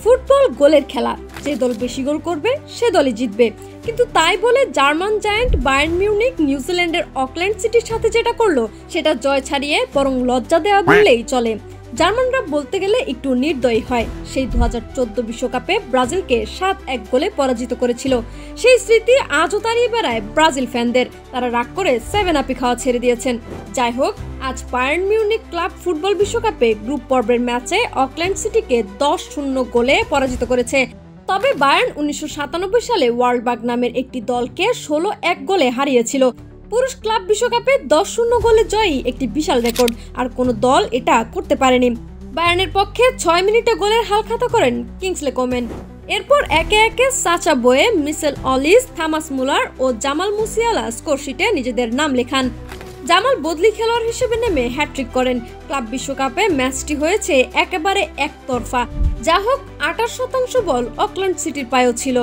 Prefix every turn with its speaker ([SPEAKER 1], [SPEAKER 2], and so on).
[SPEAKER 1] Football গোলের খেলা, যে দল বেশি গোল করবে সে দলই জিতবে। কিন্তু তাই বলে জার্মান জায়ান্ট বায়ার্ন মিউনিখ নিউজিল্যান্ডের অকল্যান্ড সিটির সাথে যেটা করলো সেটা জয় ছাড়িয়ে বরং লজ্জা দেওয়া বললেই চলে। জার্মানরা বলতে গেলে একটু নির্দয়ী হয়। সেই 2014 বিশ্বকাপে ব্রাজিলকে 7-1 গোলে পরাজিত করেছিল। সেই স্মৃতি আজও তাড়িয়ে বেড়ায় ব্রাজিল ফ্যানদের। তারা রাগ করে 7 আপি খাওয়া ছেড়ে দিয়েছেন। যাই হোক, আজ বায়ার্ন মিউনিখ ক্লাব ফুটবল বিশ্বকাপে গ্রুপ পর্বের ম্যাচে অকল্যান্ড সিটিকে 10-0 গোলে পরাজিত করেছে। তবে বায়ার্ন 1997 সালে ওয়ার্লবার্গ নামের একটি দলকে 16-1 গোলে হারিয়েছিল। পুরুষ ক্লাব বিশ্বকাপে 10-0 গোলে জয়ই একটি বিশাল রেকর্ড, আর কোনো দল এটা করতে পারেনি। বায়ার্নের পক্ষে 6 মিনিটে গোলের হালখাতা করেন কিংসলে কোমেন। এরপর একে একে সাচা বোয়ে, মিসেল অলিস, থমাস মুলার ও জামাল মুসিয়ালা স্কোরশিটে নিজেদের নাম লেখান। জামাল বদলি খেলোয়াড় হিসেবে নেমে হ্যাট্রিক করেন। ক্লাব বিশ্বকাপে ম্যাচটি হয়েছে একেবারে একতরফা। যা হোক, 28% বল অকল্যান্ড সিটির পায়েও ছিল।